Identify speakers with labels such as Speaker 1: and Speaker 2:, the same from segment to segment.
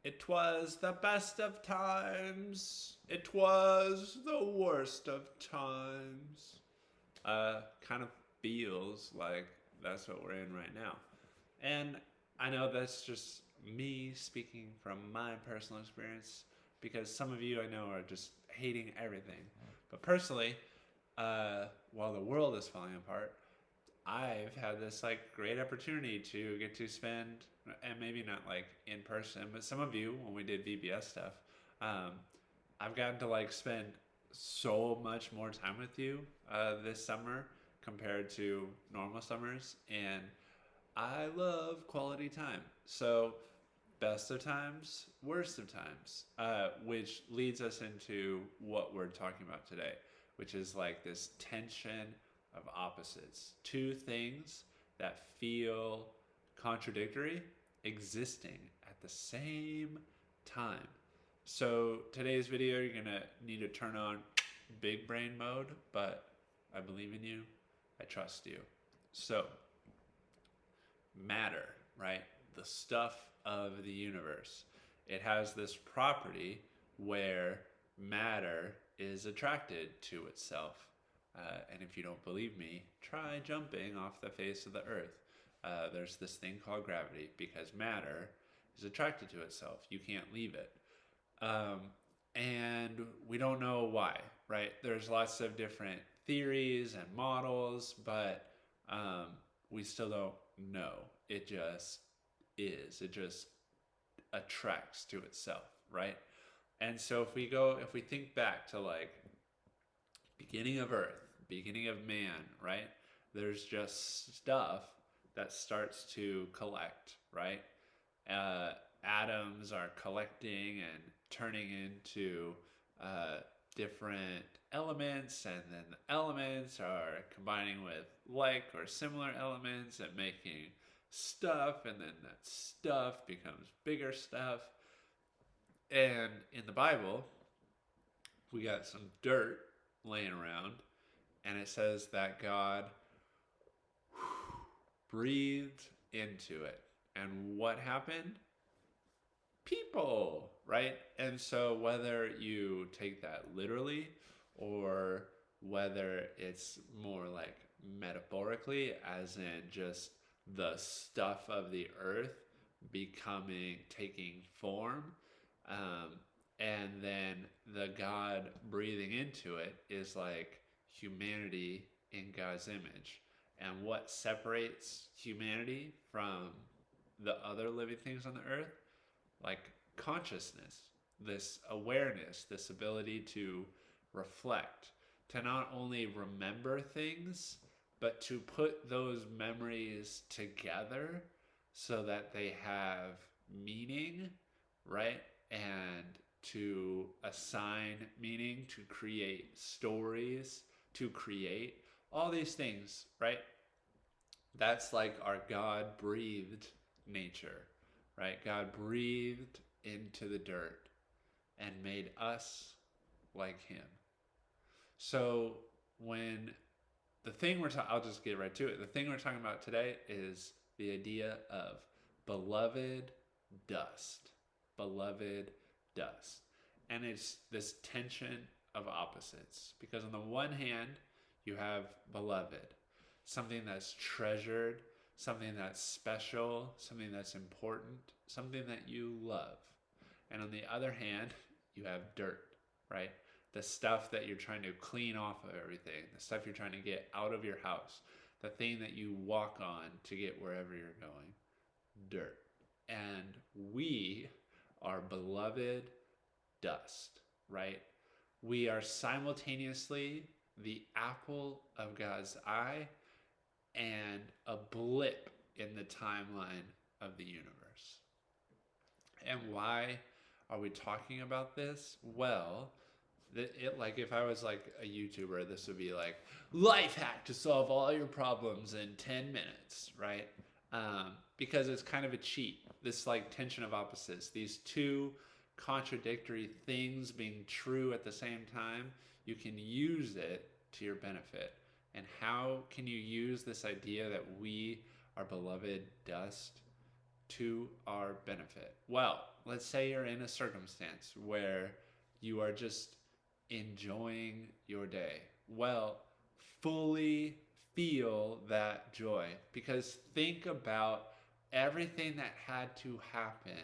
Speaker 1: It was the best of times. It was the worst of times. Kind of feels like that's what we're in right now. And I know that's just me speaking from my personal experience because some of you I know are just hating everything. But personally, while the world is falling apart, I've had this like great opportunity to get to spend, and maybe not like in person, but some of you when we did VBS stuff, um, I've gotten to like spend so much more time with you this summer compared to normal summers, and I love quality time. So, best of times, worst of times, which leads us into what we're talking about today, which is like this tension of opposites. Two things that feel contradictory existing at the same time. So, today's video, you're going to need to turn on big brain mode, but I believe in you. I trust you. So, matter, right? The stuff of the universe. It has this property where matter is attracted to itself. And if you don't believe me, try jumping off the face of the earth. There's this thing called gravity because matter is attracted to itself. You can't leave it. Um, and we don't know why, right? There's lots of different theories and models, but um, we still don't know. It just is. It just attracts to itself, right? And so if we think back to like beginning of Earth, beginning of man, right? There's just stuff that starts to collect, right? Atoms are collecting and turning into different elements, and then the elements are combining with like or similar elements and making stuff, and then that stuff becomes bigger stuff. And in the Bible, we got some dirt laying around, and it says that God breathed into it. And what happened? People, right? And so whether you take that literally or whether it's more like metaphorically, as in just the stuff of the earth taking form, um, and then the God breathing into it is like humanity in God's image. And what separates humanity from the other living things on the earth? Like consciousness, this awareness, this ability to reflect, to not only remember things, but to put those memories together so that they have meaning, right? And to assign meaning, to create stories, to create all these things, right? That's like our God breathed nature, right? God breathed into the dirt and made us like him. So when I'll just get right to it. The thing we're talking about today is the idea of beloved dust. Beloved dust. And it's this tension of opposites. Because on the one hand, you have beloved, something that's treasured, something that's special, something that's important, something that you love. And on the other hand, you have dirt, right? The stuff that you're trying to clean off of everything, the stuff you're trying to get out of your house, the thing that you walk on to get wherever you're going, dirt. And we are beloved dust, right? We are simultaneously the apple of God's eye and a blip in the timeline of the universe. And why are we talking about this? Well, like if I was like a YouTuber, this would be like life hack to solve all your problems in 10 minutes, right? Because it's kind of a cheat. This like tension of opposites, these two contradictory things being true at the same time, you can use it to your benefit. And how can you use this idea that we are beloved dust to our benefit? Well, let's say you're in a circumstance where you are just enjoying your day. Well, fully feel that joy, because think about everything that had to happen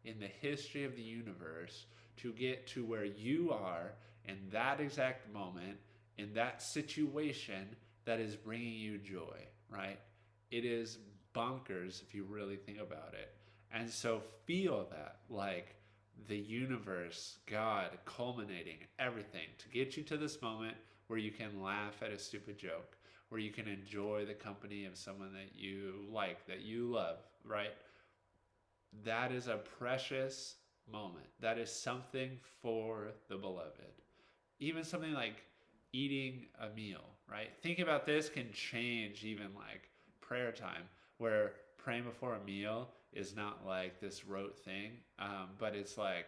Speaker 1: in the history of the universe to get to where you are in that exact moment, in that situation that is bringing you joy, right? It is bonkers if you really think about it. And so feel that, like the universe, God culminating everything to get you to this moment where you can laugh at a stupid joke, where you can enjoy the company of someone that you like, that you love, right? That is a precious moment. That is something for the beloved. Even something like eating a meal, right? Thinking about this can change even like prayer time, where praying before a meal is not like this rote thing, but it's like,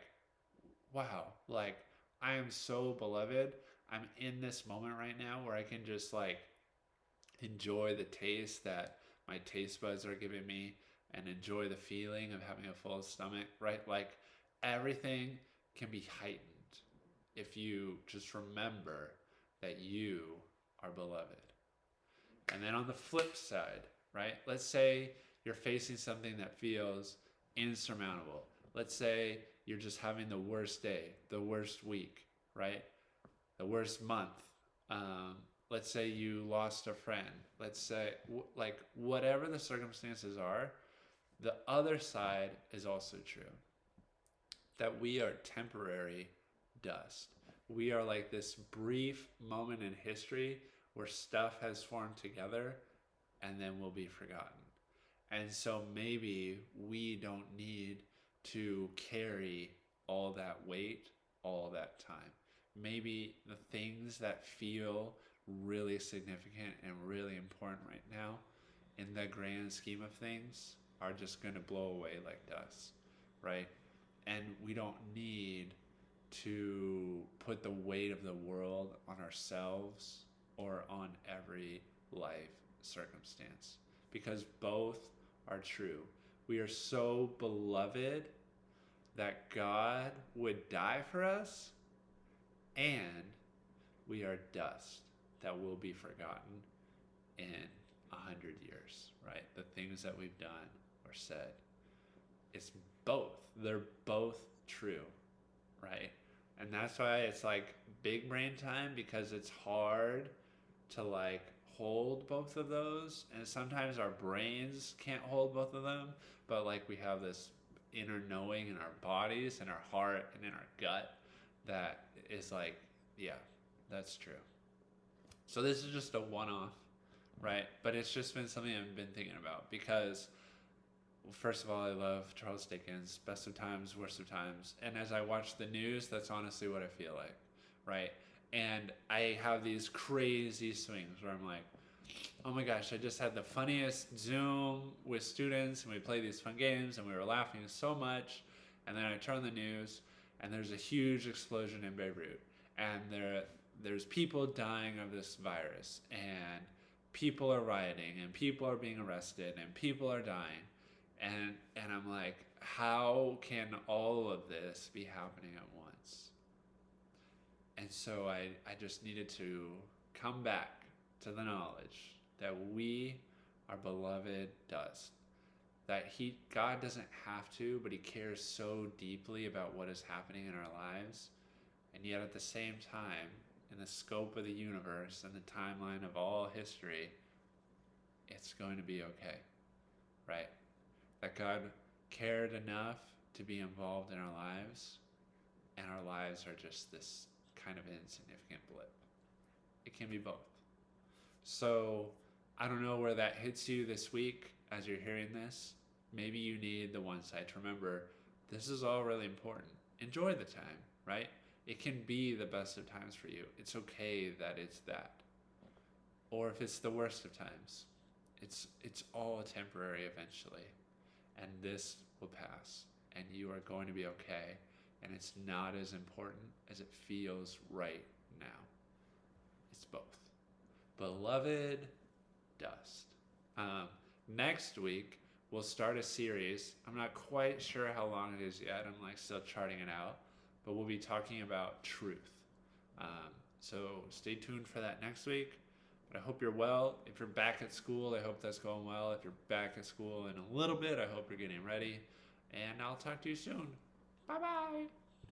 Speaker 1: wow, like I am so beloved. I'm in this moment right now where I can just like enjoy the taste that my taste buds are giving me and enjoy the feeling of having a full stomach, right? Like everything can be heightened if you just remember that you are beloved. And then on the flip side, right? Let's say you're facing something that feels insurmountable. Let's say you're just having the worst day, the worst week, right? The worst month. Let's say you lost a friend. Let's say, like, whatever the circumstances are, the other side is also true. That we are temporary dust. We are like this brief moment in history where stuff has formed together and then will be forgotten. And so maybe we don't need to carry all that weight all that time. Maybe the things that feel really significant and really important right now in the grand scheme of things are just going to blow away like dust, right? And we don't need to put the weight of the world on ourselves or on every life circumstance, because both are true. We are so beloved that God would die for us, and we are dust that will be forgotten in 100 years, right? The things that we've done or said. It's both. They're both true, right? And that's why it's like big brain time, because it's hard to like hold both of those. And sometimes our brains can't hold both of them, but like we have this inner knowing in our bodies and our heart and in our gut that is like, yeah, that's true. So this is just a one-off, right? But it's just been something I've been thinking about, because first of all, I love Charles Dickens, best of times, worst of times. And as I watch the news, that's honestly what I feel like, right? And I have these crazy swings where I'm like, oh my gosh, I just had the funniest Zoom with students and we played these fun games and we were laughing so much. And then I turn on the news and there's a huge explosion in Beirut. And there's people dying of this virus, and people are rioting, and people are being arrested, and people are dying. And I'm like, how can all of this be happening at once? And so I just needed to come back to the knowledge that we are beloved dust. That God doesn't have to, but he cares so deeply about what is happening in our lives. And yet at the same time, in the scope of the universe and the timeline of all history, it's going to be okay, right? That God cared enough to be involved in our lives, and our lives are just this kind of insignificant blip. It can be both. So I don't know where that hits you this week as you're hearing this. Maybe you need the one side to remember this is all really important. Enjoy the time, right? It can be the best of times for you. It's okay that it's that. Or if it's the worst of times, it's all temporary eventually. And this will pass. And you are going to be okay. And it's not as important as it feels right now. It's both. Beloved dust. Next week, we'll start a series. I'm not quite sure how long it is yet. I'm like still charting it out, but we'll be talking about truth. So stay tuned for that next week. But I hope you're well. If you're back at school, I hope that's going well. If you're back at school in a little bit, I hope you're getting ready. And I'll talk to you soon. Bye bye.